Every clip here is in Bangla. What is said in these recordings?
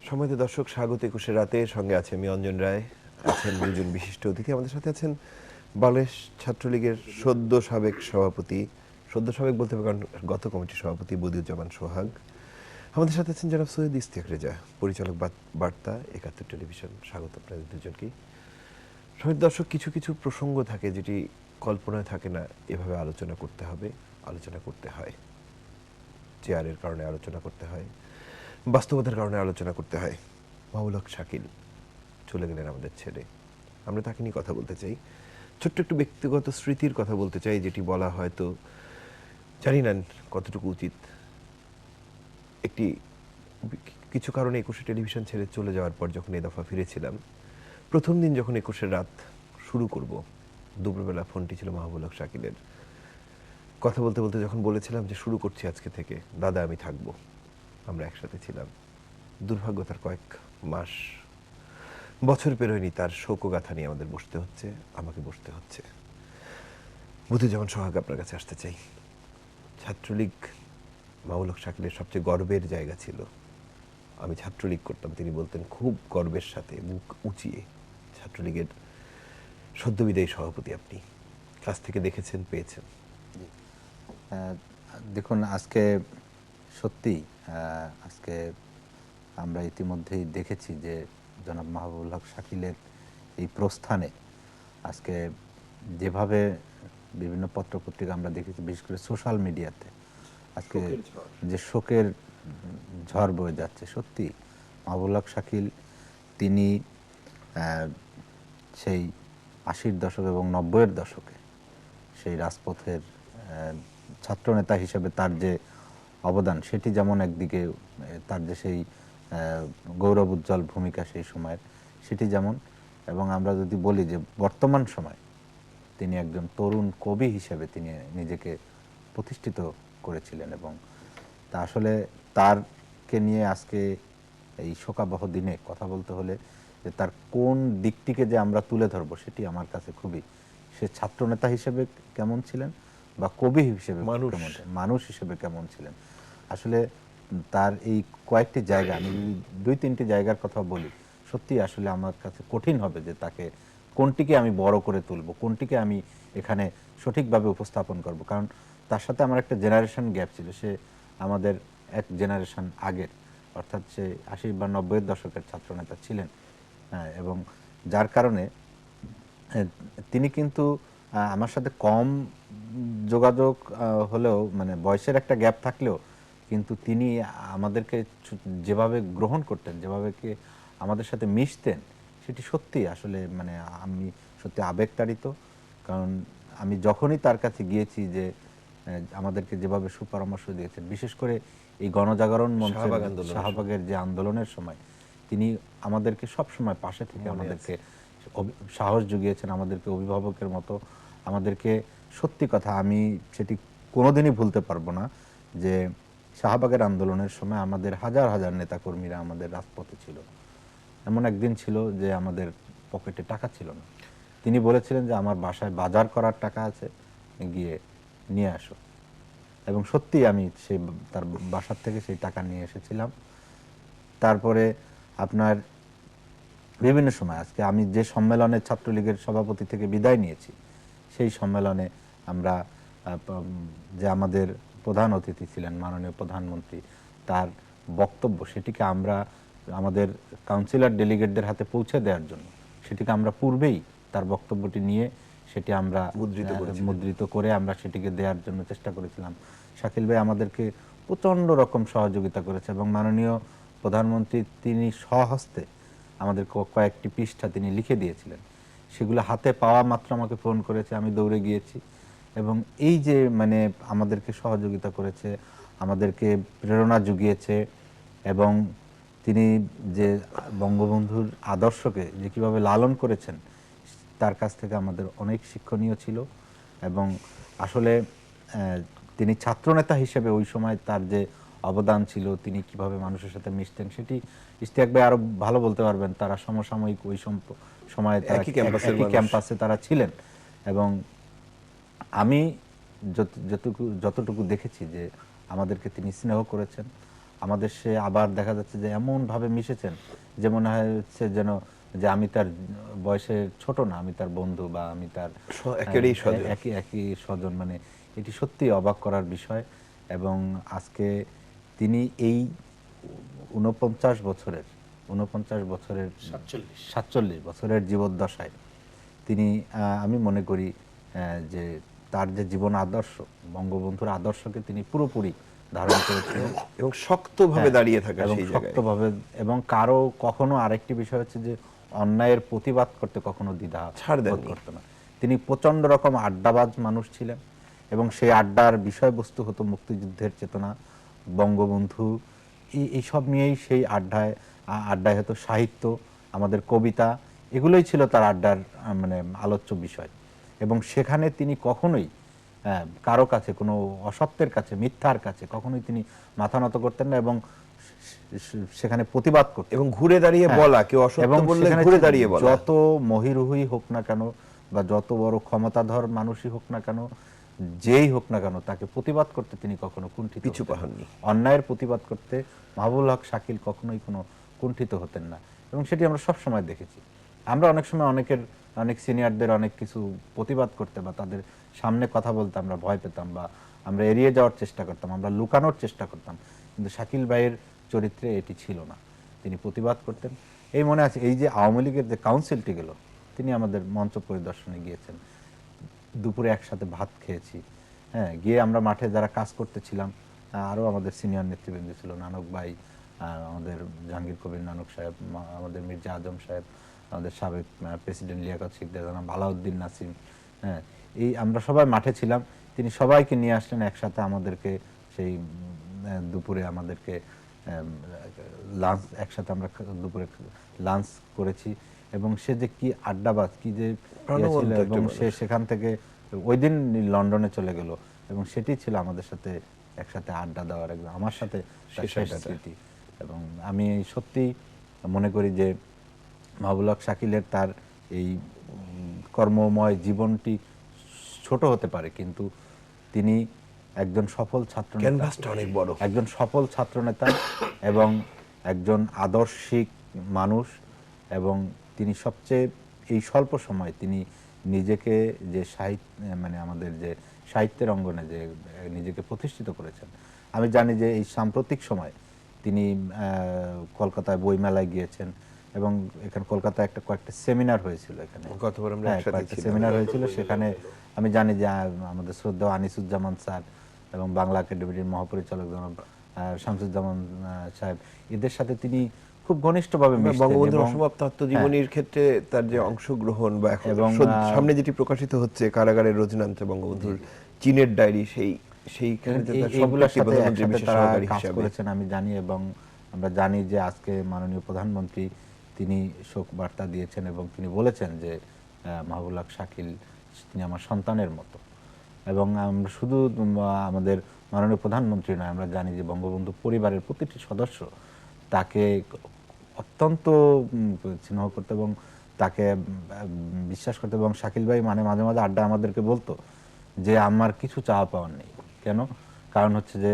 সম্মানিত দর্শক, স্বাগত ২১শে রাতে। সঙ্গে আছে আমি অঞ্জন রায়, আছেন দুজন বিশিষ্ট অতিথি। আমাদের সাথে আছেন বাংলাদেশ ছাত্রলীগের সদ্য সাবেক সভাপতি, সদ্য সাবেক বলতে হবে কারণ গত কমিটির সভাপতি বদিউজ্জামান সোহাগ। আমাদের সাথে আছেন জনাব সৈয়দ ইশতিয়াক রেজা, পরিচালক বার্তা ৭১ টেলিভিশন। স্বাগত আপনাদের দুজনকেই। সম্মানিত দর্শক, কিছু কিছু প্রসঙ্গ থাকে যেটি কল্পনায় থাকে না, এভাবে আলোচনা করতে হবে, আলোচনা করতে হয়। চেয়ারের কারণে আলোচনা করতে হয়, বাস্তবতার কারণে আলোচনা করতে হয়। মাহবুল হক শাকিল চলে গেলেন আমাদের ছেড়ে, আমরা তাকে নিয়ে কথা বলতে চাই। ছোট্ট একটু ব্যক্তিগত স্মৃতির কথা বলতে চাই, যেটি বলা হয়তো জানি না কতটুকু উচিত। একটি কিছু কারণে ২১শে টেলিভিশন ছেড়ে চলে যাওয়ার পর যখন এ দফা ফিরেছিলাম, প্রথম দিন যখন ২১শে রাত শুরু করব, দুপুরবেলা ফোনটি ছিল মাহবুল হক শাকিলের। কথা বলতে বলতে যখন বলেছিলাম যে শুরু করছি আজকে থেকে, দাদা আমি থাকবো, আমরা একসাথে ছিলাম। দুর্ভাগ্য তার কয়েক মাস, বছর পেরোয়নি, তার শোকগাথা নিয়ে আমাদের বসতে হচ্ছে, আমাকে বসতে হচ্ছে। বদিউজ্জামান সোহাগ, আপনার কাছে আসতে চাই। ছাত্রলীগ মাহবুল হক শাকিলের সবচেয়ে গর্বের জায়গা ছিল। আমি ছাত্রলীগ করতাম, তিনি বলতেন খুব গর্বের সাথে, মুখ উঁচিয়ে। ছাত্রলীগের সদ্যবিদায়ী সভাপতি আপনি, কাছ থেকে দেখেছেন, পেয়েছেন। দেখুন, আজকে সত্যি আজকে আমরা ইতিমধ্যেই দেখেছি যে জনাব মাহবুবুল হক শাকিলের এই প্রস্থানে আজকে যেভাবে বিভিন্ন পত্রপত্রিকা আমরা দেখেছি, বিশেষ করে সোশ্যাল মিডিয়াতে আজকে যে শোকের ঝড় বয়ে যাচ্ছে। সত্যি মাহবুবুল হক শাকিল তিনি সেই ৮০-র দশক এবং ৯০-এর দশকে সেই রাজপথের ছাত্রনেতা হিসেবে তার যে অবদান, সেটি যেমন একদিকে তার যে সেই গৌরব উজ্জ্বল ভূমিকা সেই সময়ের, সেটি যেমন, এবং আমরা যদি বলি যে বর্তমান সময় তিনি একজন তরুণ কবি হিসেবে তিনি নিজেকে প্রতিষ্ঠিত করেছিলেন। এবং তা আসলে তারকে নিয়ে আজকে এই শোকাবহ দিনে কথা বলতে হলে যে তার কোন দিকটিকে যে আমরা তুলে ধরবো, সেটি আমার কাছে খুবই, সে ছাত্রনেতা হিসেবে কেমন ছিলেন বা কবি হিসেবে কেমন, মানুষ হিসেবে কেমন ছিলেন। আসলে তার এই কয়েকটি জায়গা, আমি যদি ২-৩টি জায়গার কথা বলি, সত্যি আসলে আমার কাছে কঠিন হবে যে তাকে কোনটিকে আমি বড় করে তুলব, কোনটিকে আমি এখানে সঠিকভাবে উপস্থাপন করব। কারণ তার সাথে আমার একটা জেনারেশন গ্যাপ ছিল। সে আমাদের এক জেনারেশন আগের, অর্থাৎ সে ৮০ বা ৯০-এর দশকের ছাত্রনেতা ছিলেন। এবং যার কারণে তিনি কিন্তু আমার সাথে কম যোগাযোগ হলেও, মানে বয়সের একটা গ্যাপ থাকলেও, কিন্তু তিনি আমাদেরকে যেভাবে গ্রহণ করতেন, যেভাবে আমাদের সাথে মিশতেন, সেটি সত্যি আসলে মানে আমি সত্যি আবেগতাড়িত। কারণ আমি যখনই তার কাছে গিয়েছি, যে আমাদেরকে যেভাবে সুপরামর্শ দিয়েছেন, বিশেষ করে এই গণজাগরণ মঞ্চের শাহবাগের যে আন্দোলনের সময়, তিনি আমাদেরকে সব সময় পাশে থেকে আমাদেরকে সাহস জুগিয়েছেন, আমাদেরকে অভিভাবকের মতো, আমাদেরকে সত্যি কথা আমি সেটি কোনোদিনই ভুলতে পারবো না যে শাহবাগের আন্দোলনের সময় আমাদের হাজার হাজার নেতাকর্মীরা আমাদের রাজপথে ছিল। এমন একদিন ছিল যে আমাদের পকেটে টাকা ছিল না। তিনি বলেছিলেন যে আমার বাসায় বাজার করার টাকা আছে, গিয়ে নিয়ে আসো। এবং সত্যি আমি সেই তার বাসার থেকে সেই টাকা নিয়ে এসেছিলাম। তারপরে আপনার বিভিন্ন সময়, আজকে আমি যে সম্মেলনে ছাত্রলীগের সভাপতি থেকে বিদায় নিয়েছি, সেই সম্মেলনে আমরা যে আমাদের প্রধান অতিথি ছিলেন মাননীয় প্রধানমন্ত্রী, তার বক্তব্য, সেটিকে আমরা আমাদের কাউন্সিলর ডেলিগেটদের হাতে পৌঁছে দেওয়ার জন্য, সেটিকে আমরা পূর্বেই তার বক্তব্যটি নিয়ে সেটি আমরা মুদ্রিত করে আমরা সেটিকে দেওয়ার জন্য চেষ্টা করেছিলাম। শাকিল ভাই আমাদেরকে প্রচণ্ড রকম সহযোগিতা করেছে এবং মাননীয় প্রধানমন্ত্রী তিনি স্বহস্তে আমাদের কয়েকটি পৃষ্ঠা তিনি লিখে দিয়েছিলেন। সেগুলো হাতে পাওয়া মাত্র আমাকে ফোন করেছে, আমি দৌড়ে গিয়েছি। এবং এই যে মানে আমাদেরকে সহযোগিতা করেছে, আমাদেরকে প্রেরণা জুগিয়েছে, এবং তিনি যে বঙ্গবন্ধুর আদর্শকে যে কীভাবে লালন করেছেন, তার কাছ থেকে আমাদের অনেক শিক্ষণীয় ছিল। এবং আসলে তিনি ছাত্রনেতা হিসেবে ওই সময় তার যে অবদান ছিল, তিনি কিভাবে মানুষের সাথে মিশতেন, সেটি ইশতিয়াক ভাই আরো ভালো বলতে পারবেন। তারা সমসাময়িক ওই সময়ে তারা একই ক্যাম্পাসে তারা ছিলেন। এবং আমি যতটুকু দেখেছি যে আমাদেরকে তিনি স্নেহ করেছেন, আমাদের সে আবার দেখা যাচ্ছে যে এমনভাবে মিশেছেন যে মনে হচ্ছে যেন যে আমি তার বয়সে ছোট না, আমি তার বন্ধু বা আমি তার একেবারেই স্বজন। একই একই স্বজন। মানে এটি সত্যি অবাক করার বিষয়। এবং আজকে তিনি এই 49 বছরের 47 বছরের জীবদ্দশায় তিনি আমি মনে করি যে তার যে জীবন আদর্শ, বঙ্গবন্ধুর আদর্শকে তিনি পুরোপুরি ধারণ করেছিলেন এবং শক্তভাবে দাঁড়িয়ে থাকা এবং সেই জায়গায়। শক্তভাবে। এবং কারো কখনো আরেকটি বিষয় হচ্ছে যে অন্যায়ের প্রতিবাদ করতে কখনো দ্বিধা ছাড় বোধ দেননি। করতো না। তিনি প্রচন্ড রকম আড্ডাবাজ মানুষ ছিলেন এবং সেই আড্ডার বিষয়বস্তু হতো মুক্তিযুদ্ধের চেতনা, বঙ্গবন্ধু, এই সব নিয়েই সেই আড্ডায় হতো সাহিত্য, আমাদের কবিতা, এগুলোই ছিল তার আড্ডার মানে আলোচ্য বিষয়। এবং সেখানে তিনি কখনোই কারো কাছে, কোনো অসত্যের কাছে, মিথ্যার কাছে কখনোই তিনি মাথা নত করতেন না এবং সেখানে প্রতিবাদ করতেন এবং ঘুরে দাঁড়িয়ে বলা, কেউ অসত্য এবং বললে সেখানে ঘুরে দাঁড়িয়ে বলা। যত মহিরুহই হোক না কেন বা যত বড় ক্ষমতাধর মানুষই হোক না কেন, যেই হোক না কেন, তাকে প্রতিবাদ করতে তিনি কখনো কুণ্ঠিত পিছু হতেন না। পাননি। অন্যায়ের প্রতিবাদ করতে মাহবুবুল হক শাকিল কখনোই কোনো কুণ্ঠিত হতেন না এবং সেটি আমরা সব সময় দেখেছি। আমরা অনেক সময় অনেক সিনিয়রদের অনেক কিছু প্রতিবাদ করতে বা তাদের সামনে কথা বলতে আমরা ভয় পেতাম বা আমরা এড়িয়ে যাওয়ার চেষ্টা করতাম, আমরা লুকানোর চেষ্টা করতাম, কিন্তু শাকিল ভাইয়ের চরিত্রে এটি ছিল না। তিনি প্রতিবাদ করতেন। এই মনে আছে, এই যে আওয়ামী লীগের যে কাউন্সিলটি গেল, তিনি আমাদের মঞ্চ পরিদর্শনে গিয়েছেন, দুপুরে একসাথে ভাত খেয়েছি। হ্যাঁ, গিয়ে আমরা মাঠে যারা কাজ করতেছিলাম, আরও আমাদের সিনিয়র নেতৃবৃন্দ ছিল, নানক ভাই, আমাদের জাহাঙ্গীর কবির নানক সাহেব, আমাদের মির্জা আজম সাহেব, আমাদের সাবেক প্রেসিডেন্ট লিয়াকত শিকদার, আলাউদ্দিন নাসিম, হ্যাঁ, এই আমরা সবাই মাঠে ছিলাম। তিনি সবাইকে নিয়ে আসলেন একসাথে, আমাদেরকে সেই দুপুরে আমাদেরকে লাঞ্চ একসাথে আমরা দুপুরে লাঞ্চ করেছি। এবং সে যে কি আড্ডাবাজ, কি যে ইয়ে ছিল, এবং সে সেখান থেকে ওই দিন লন্ডনে চলে গেল এবং সেটি ছিল আমাদের সাথে একসাথে আড্ডা দেওয়ার একদম আমার সাথে তার শেষ স্মৃতি। এবং আমি সত্যি মনে করি যে মাহবুবুল হক শাকিলের তার এই কর্মময় জীবনটি ছোট হতে পারে, কিন্তু তিনি একজন সফল ছাত্রনেতা, ক্যানভাসটা অনেক বড়। একজন সফল ছাত্রনেতা এবং একজন আদর্শিক মানুষ। এবং তিনি সবচেয়ে এই স্বল্প সময় তিনি নিজেকে যে মানে আমাদের যে সাহিত্যের অঙ্গনে যে নিজেকে প্রতিষ্ঠিত করেছেন। আমি জানি যে এই সাম্প্রতিক সময় তিনি কলকাতায় বইমেলায় গিয়েছেন এবং এখানে কলকাতায় কয়েকটা সেমিনার হয়েছিল, এখানে গতবার আমরা একসাথে ছিলাম। সেমিনার হয়েছিল। সেখানে আমি জানি যে আমাদের শ্রদ্ধেয় আনিসুজ্জামান স্যার এবং বাংলা একাডেমির মহাপরিচালক জনাব শামসুজ্জামান সাহেব, এদের সাথে তিনি খুব ঘনিষ্ঠভাবে মিশতেন। বঙ্গবন্ধুর অসমাপ্ত আত্মজীবনীর ক্ষেত্রে তার যে অংশগ্রহণ বা এখন সামনে যেটি প্রকাশিত হচ্ছে কারাগারের রোজনামচা, বঙ্গবন্ধুর চীনের ডায়েরি, সেইখানে এইগুলোর সাথে তারা কাজ করেছেন আমি জানি। এবং আমরা জানি যে আজকে মাননীয় প্রধানমন্ত্রী তিনি শোক বার্তা দিয়েছেন এবং তিনি বলেছেন যে মাহবুবুল হক শাকিল তিনি আমার সন্তানের মতো। এবং আমরা শুধু আমাদের মাননীয় প্রধানমন্ত্রী নয়, আমরা জানি যে বঙ্গবন্ধু পরিবারের প্রতিটি সদস্য তাকে অত্যন্ত স্নেহ করতে এবং তাকে বিশ্বাস করতে। এবং শাকিল ভাই মানে মাঝে মাঝে আড্ডা আমাদেরকে বলতো যে আমার কিছু চাওয়া পাওয়ার নেই। কেন? কারণ হচ্ছে যে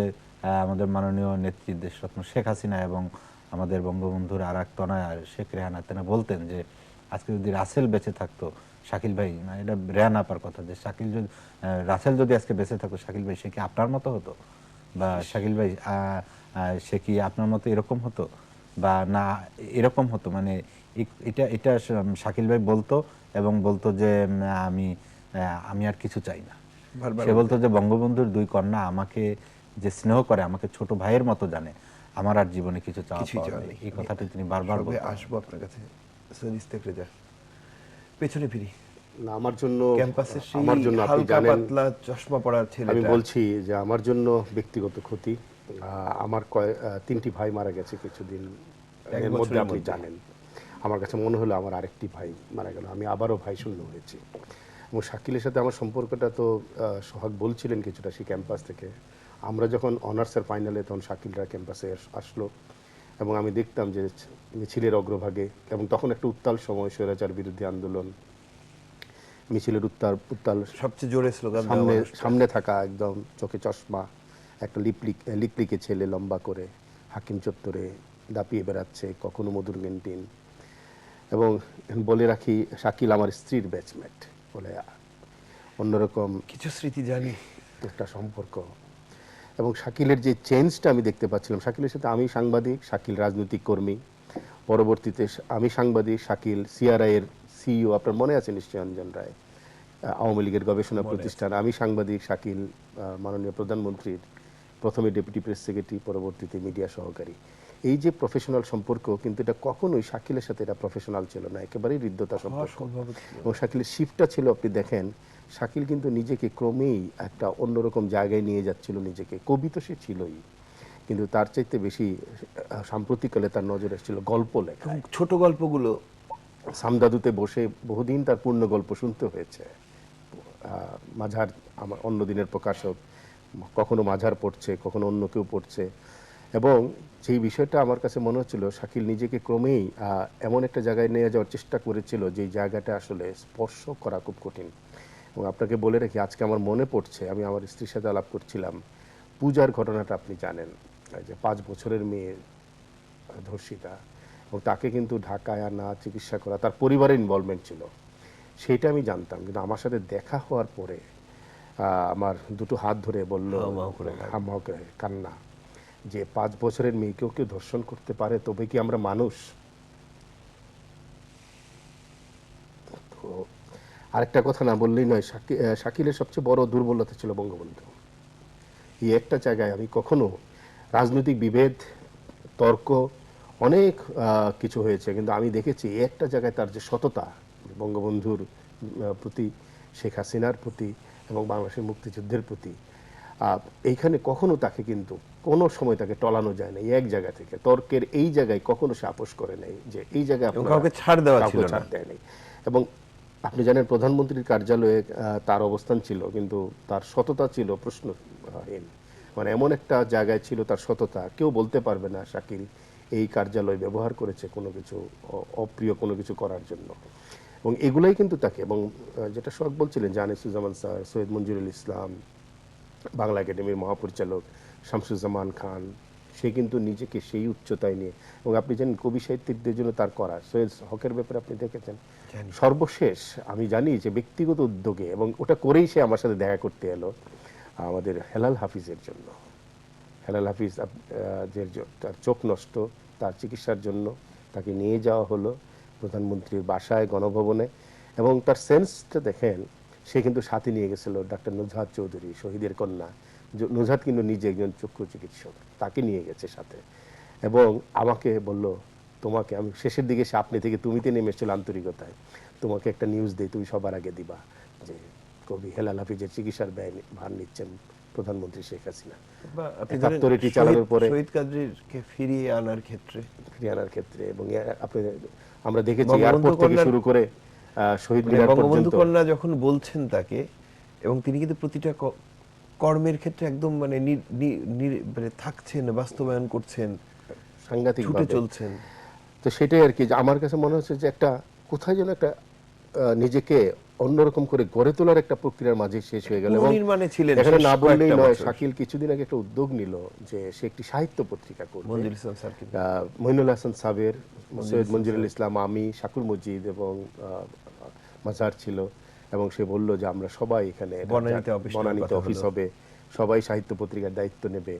আমাদের মাননীয় নেত্রী দেশরত্ন শেখ হাসিনা এবং আমাদের বঙ্গবন্ধুর আর এক তনয়া শেখ রেহানা তেনা বলতেন যে আজকে যদি রাসেল বেঁচে থাকতো, শাকিল ভাই, মানে এটা রেহানা আপার কথা, যে শাকিল যদি রাসেল যদি আজকে বেঁচে থাকতো, শাকিল ভাই সে কি আপনার মতো হতো, বা শাকিল ভাই সে কি আপনার মতো এরকম হতো, বা না এরকম হতো। মানে এটা এটা শাকিল ভাই বলতো এবং বলতো যে আমি আর কিছু চাই না। সে বলতো যে বঙ্গবন্ধুর দুই কন্যা আমাকে যে স্নেহ করে, আমাকে ছোট ভাইয়ের মতো জানে, আমার আর জীবনে কিছু চাওয়া নেই। এই কথাটি তিনি বারবার বলতেন। আসবো আপনার কাছে। পেছনে ফিরি না, আমার জন্য আপনি পাতলা চশমা পরা ছেলে, আমি বলছি যে আমার জন্য ব্যক্তিগত ক্ষতি। আমার তিনটি ভাই মারা গেছে কিছুদিন এর মধ্যে, আপনি জানেন। আমার কাছে মনে হলো আমার আরেকটি ভাই মারা গেল, আমি আবারও ভাই শূন্য হয়েছি। এবং শাকিলের সাথে আমার সম্পর্কটা তো সোহাগ বলছিলেন কিছুটা সেই ক্যাম্পাস থেকে। আমরা যখন অনার্সের ফাইনালে তখন শাকিলরা ক্যাম্পাসে আসলো এবং আমি দেখতাম যে মিছিলের অগ্রভাগে, এবং তখন একটা উত্তাল সময়, স্বৈরাচার বিরোধী আন্দোলন, মিছিলের উত্তাল সবচেয়ে জোরে স্লোগান সামনে থাকা, একদম চোখে চশমা, একটা লিকলিকে ছেলে লম্বা করে হাকিম চত্বরে দাপিয়ে বেড়াচ্ছে, কখনো মধুর ক্যান্টিন। এবং বলে রাখি, শাকিল আমার স্ত্রীর ব্যাচমেট বলে অন্যরকম কিছু স্মৃতি জানি। একটা সম্পর্ক। এবং শাকিলের যে চেঞ্জটা আমি দেখতে পাচ্ছিলাম, শাকিলের সাথে আমি সাংবাদিক, শাকিল রাজনৈতিক কর্মী, পরবর্তীতে আমি সাংবাদিক, শাকিল সিআরআই এর সিইও, আপনার মনে আছে নিশ্চয়ই অঞ্জন রায়, আওয়ামী লীগের গবেষণা প্রতিষ্ঠান। আমি সাংবাদিক, শাকিল মাননীয় প্রধানমন্ত্রীর প্রথমে ডেপুটি প্রেস সেক্রেটারি, পরবর্তীতে মিডিয়া সহকারী। এই যে প্রফেশনাল সম্পর্ক, কিন্তু এটা কখনোই শাকিলের সাথে এটা প্রফেশনাল ছিল না, একেবারেই হৃদ্যতা সম্পর্ক। এবং শাকিলের শিফটটা ছিল, আপনি দেখেন শাকিল কিন্তু নিজেকে ক্রমেই একটা অন্যরকম জায়গায় নিয়ে যাচ্ছিল নিজেকে। কবি তো সে ছিলই, কিন্তু তার চাইতে বেশি সাম্প্রতিককালে তার নজর এসেছিল গল্প লেখা। ছোট গল্পগুলো সামদাদুতে বসে বহুদিন তার পূর্ণ গল্প শুনতে হয়েছে। মাঝার আমার অন্য দিনের প্রকাশক, কখনো মাঝার পড়ছে, কখনো অন্য কেউ পড়ছে। এবং যেই বিষয়টা আমার কাছে মনে হচ্ছিল, শাকিল নিজেকে ক্রমেই এমন একটা জায়গায় নিয়ে যাওয়ার চেষ্টা করেছিল যেই জায়গাটা আসলে স্পর্শ করা খুব কঠিন। এবং আপনাকে বলে রাখি, আজকে আমার মনে পড়ছে, আমি আমার স্ত্রীর সাথে আলাপ করছিলাম, পূজার ঘটনাটা আপনি জানেন, যে 5 বছরের মেয়ে ধর্ষিতা, এবং তাকে কিন্তু ঢাকায় আনা, চিকিৎসা করা, তার পরিবারের ইনভলভমেন্ট ছিল, সেটা আমি জানতাম। কিন্তু আমার সাথে দেখা হওয়ার পরে আমার দুটো হাত ধরে বলল, হামাও করে কান্না, যে 5 বছরের মেয়েকেও কেউ ধর্ষণ করতে পারে, তবে কি আমরা মানুষ? তো আরেকটা কথা না বললেই নয়, শাকিলের সবচেয়ে বড় দুর্বলতা ছিল বঙ্গবন্ধু। এই একটা জায়গায় আমি কখনো, রাজনৈতিক বিভেদ, তর্ক, অনেক কিছু হয়েছে, কিন্তু আমি দেখেছি একটা জায়গায় তার যে সততা, বঙ্গবন্ধুর প্রতি, শেখ হাসিনার প্রতি এবং বাংলাদেশের মুক্তিযুদ্ধের প্রতি, এইখানে কখনো তাকে কিন্তু কোনো সময় তাকে টলানো যায় না। এক জায়গা থেকে তর্কের এই জায়গায় কখনো সে আপোষ করে নাই, যে এই জায়গায় কাউকে ছাড় দেওয়া ছিল না। ছাড় দেয় নাই। এবং আপনি জানেন প্রধানমন্ত্রীর কার্যালয়ে তার অবস্থান ছিল, কিন্তু তার সততা ছিল প্রশ্নহীন। মানে এমন একটা জায়গায় ছিল তার সততা, কেউ বলতে পারবে না শাকিল এই কার্যালয় ব্যবহার করেছে কোনো কিছু অপ্রিয় কোনো কিছু করার জন্য। এবং এগুলাই কিন্তু তাকে, এবং যেটা সোহাগ বলছিলেন, আনিসুজ্জামান স্যার, সৈয়দ মঞ্জুরুল ইসলাম, বাংলা একাডেমির মহাপরিচালক শামসুজ্জামান খান, সে কিন্তু নিজেকে সেই উচ্চতায় নিয়ে, এবং আপনি জানেন কবি সাহিত্যিকদের জন্য তার করা, সৈয়দ হকের ব্যাপারে আপনি দেখেছেন, সর্বশেষ আমি জানি যে ব্যক্তিগত উদ্যোগে, এবং ওটা করেই সে আমার সাথে দেখা করতে এলো আমাদের হেলাল হাফিজের জন্য। হেলাল হাফিজ তার চোখ নষ্ট, তার চিকিৎসার জন্য তাকে নিয়ে যাওয়া হলো প্রধানমন্ত্রীর বাসায়, গণভবনে। এবং তার সেন্সটা দেখেন, সে কিন্তু সাথে নিয়ে গেছিল ডাক্তার নুজহাত চৌধুরী, শহীদের কন্যা। নুজহাত কিন্তু নিজে একজন চক্ষু চিকিৎসক, তাকে নিয়ে গেছে সাথে। এবং আমাকে বলল, তোমাকে, আমি শেষের দিকে সে আপনি থেকে তুমিতে নেমে এসেছিল আন্তরিকতায়, তোমাকে একটা নিউজ দেই, তুমি সবার আগে দিবা, যে কবি হেলাল হাফিজের চিকিৎসার ব্যয় ভার নিচ্ছেন প্রধানমন্ত্রী শেখ হাসিনা। চালানোর পরে শহীদ কাদরীকে ফিরিয়ে আনার ক্ষেত্রে, এবং আমরা দেখেছি এয়ারপোর্ট থেকে শুরু করে শহীদ মিনার পর্যন্ত বঙ্গবন্ধু কন্যা যখন বলছেন তাকে, এবং তিনি কিন্তু প্রতিটা কর্মের ক্ষেত্রে একদম মানে থাকছেন, বাস্তবায়ন করছেন, সাংঘাতিক ছুটে চলছেন। তো সেটাই আর কি, আমার কাছে মনে হচ্ছে যে একটা কোথায় যেন একটা নিজেকে অন্যরকম করে গড়ে তোলার একটা প্রক্রিয়ার মাঝে শেষ হয়ে গেল। এবং এখানে না বললেই নয়, শাকিল কিছুদিন আগে একটা উদ্যোগ নিল যে সে একটি সাহিত্য পত্রিকা করবে। মইনুল হাসান সাবের, সৈয়দ মঞ্জুরুল ইসলাম, আমি, শাকুর মজিদ এবং মাজার ছিল। এবং সে বলল যে আমরা সবাই এখানে বনানীতে অফিস হবে, সবাই সাহিত্য পত্রিকার দায়িত্ব নেবে,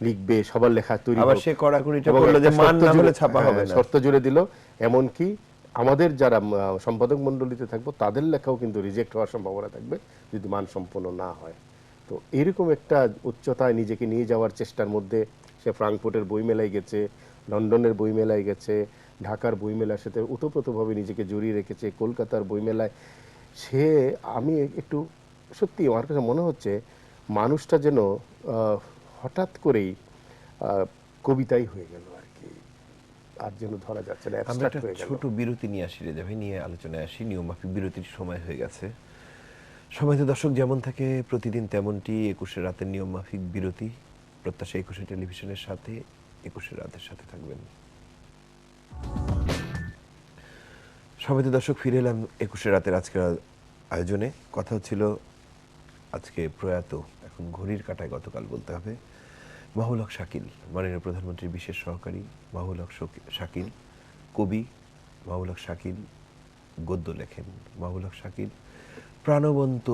লিখবে, সবার লেখা তৈরি হবে। সে কড়াকড়িটা করলো যে মান না হলে ছাপা হবে না, শর্ত জুড়ে দিল। এমনকি আমাদের যারা সম্পাদক মণ্ডলীতে থাকবো তাদের লেখাও কিন্তু রিজেক্ট হওয়ার সম্ভাবনা থাকবে যদি মানসম্পন্ন না হয়। তো এরকম একটা উচ্চতায় নিজেকে নিয়ে যাওয়ার চেষ্টার মধ্যে সে ফ্রাঙ্কফুর্টের বইমেলায় গেছে, লন্ডনের বইমেলায় গেছে, ঢাকার বইমেলার সাথে ওতপ্রোতভাবে নিজেকে জড়িয়ে রেখেছে, কলকাতার বইমেলায় সে, আমি একটু সত্যি আমার কাছে মনে হচ্ছে মানুষটা যেন হঠাৎ করেই কবিতাই হয়ে গেল আর কি, আর যেন ধরা যাচ্ছে না, অ্যাবস্ট্রাক্ট হয়ে গেল। ছোট বিরতি নিয়ে আসি রেজা ভাই, নিয়ে আলোচনায় আসি। নিয়মমাফিক বিরতির সময় হয়ে গেছে। সময়ত দর্শক, যেমন থাকে প্রতিদিন তেমনটি 21 রাতের নিয়মমাফিক বিরতি। প্রত্যাশা 21 টেলিভিশনের সাথে, 21 রাতের সাথে থাকবেন। সময়ত দর্শক, ফিরে এলাম 21 রাতের আজকের আয়োজনে। কথা হচ্ছিল আজকে প্রয়াত, এখন ঘড়ির কাঁটায় গতকাল বলতে হবে, মাহবুল হক শাকিল, মাননীয় প্রধানমন্ত্রীর বিশেষ সহকারী মাহবুল হক শাকিল কবি, মাহবুল হক শাকিল গদ্য লেখেন, মাহবুল হক শাকিল প্রাণবন্ত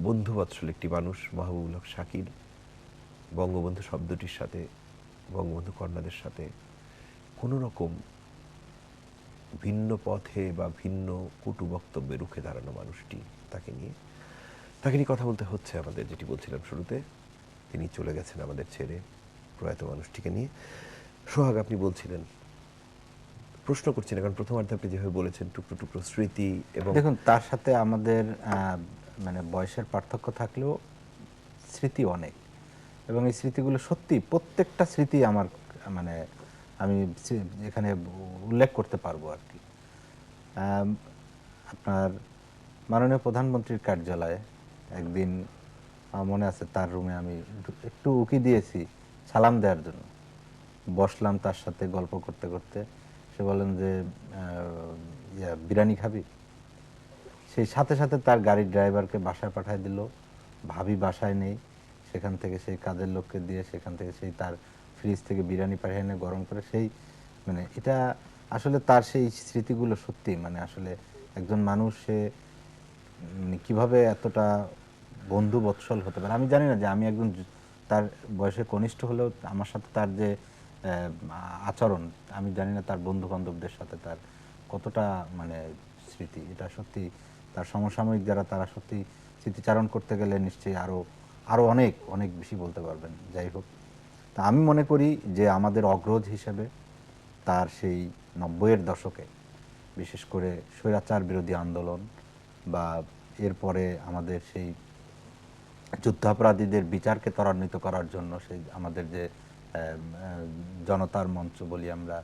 বন্ধুবৎসল একটি মানুষ। মাহবুবুল হক শাকিল বঙ্গবন্ধু শব্দটির সাথে, বঙ্গবন্ধু কন্যাদের সাথে কোনো রকম ভিন্ন পথে বা ভিন্ন কটু বক্তব্যে রুখে দাঁড়ানো মানুষটি। তাকে নিয়ে কথা বলতে হচ্ছে আমাদের, যেটি বলছিলাম শুরুতে। তিনি চলে গেছেন আমাদের ছেড়ে, প্রয়াত মানুষটিকে নিয়ে। সোহাগ, আপনি বলছিলেন, প্রশ্ন করছি না কারণ প্রথমার্ধে আপনি যেভাবে বলেছেন টুকরো টুকরো স্মৃতি এবং দেখুন, তার সাথে আমাদের মানে বয়সের পার্থক্য থাকলেও স্মৃতি অনেক, এবং এই স্মৃতিগুলো সত্যি প্রত্যেকটা স্মৃতি আমার মানে আমি এখানে উল্লেখ করতে পারবো আর কি। আপনার মাননীয় প্রধানমন্ত্রীর কার্যালয়ে একদিন আমার মনে আছে, তার রুমে আমি একটু উকি দিয়েছি সালাম দেওয়ার জন্য। বসলাম তার সাথে গল্প করতে করতে, সে বলেন যে বিরিয়ানি খাবি? সেই সাথে সাথে তার গাড়ির ড্রাইভারকে বাসায় পাঠিয়ে দিল। ভাবি বাসায় নেই, সেখান থেকে সেই কাজের লোককে দিয়ে সেখান থেকে সেই তার ফ্রিজ থেকে বিরিয়ানি পাঠিয়ে এনে গরম করে সেই মানে এটা আসলে তার সেই স্মৃতিগুলো সত্যি মানে আসলে একজন মানুষ সে মানে কীভাবে এতটা বন্ধু বৎসল হতে পারে। আমি জানি না যে আমি একজন তার বয়সে কনিষ্ঠ হলেও আমার সাথে তার যে আচরণ, আমি জানি না তার বন্ধু বান্ধবদের সাথে তার কতটা মানে স্মৃতি। এটা সত্যি তার সমসাময়িক যারা, তারা সত্যি স্মৃতিচারণ করতে গেলে নিশ্চয়ই আরও অনেক অনেক বেশি বলতে পারবেন। যাই হোক, তা আমি মনে করি যে আমাদের অগ্রজ হিসেবে তার সেই 90-এর দশকে বিশেষ করে স্বৈরাচার বিরোধী আন্দোলন বা এরপরে আমাদের সেই যুদ্ধাপরাধীদের বিচারকে ত্বরান্বিত করার জন্য সেই আমাদের যে জনতার মঞ্চ বলি আমরা,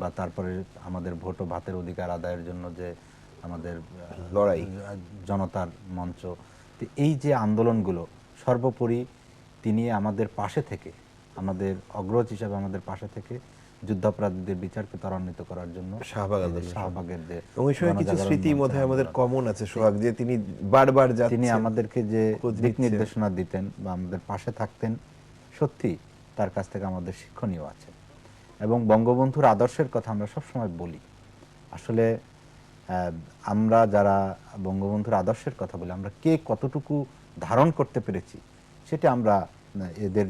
বা তারপরে আমাদের ভোট ও ভাতের অধিকার আদায়ের জন্য যে আমাদের লড়াই, জনতার মঞ্চ, তো এই যে আন্দোলনগুলো সর্বোপরি তিনি আমাদের পাশে থেকে, আমাদের অগ্রজ হিসাবে আমাদের পাশে থেকে যুদ্ধাপরাধীদের বিচারকে ত্বরান্বিত করার জন্য শাহবাগের যে কিছু স্মৃতি মধ্যে আমাদের কমন আছে সোহাগ, যে তিনি বারবার যাচ্ছেন, তিনি আমাদেরকে যে দিক নির্দেশনা দিতেন বা আমাদের পাশে থাকতেন, সত্যি তার কাছ থেকে আমাদের শিক্ষণীয় আছে। এবং বঙ্গবন্ধুর আদর্শের কথা আমরা সবসময় বলি। আসলে আমরা যারা বঙ্গবন্ধুর আদর্শের কথা বলি, আমরা কে কতটুকু ধারণ করতে পেরেছি সেটা আমরা এদের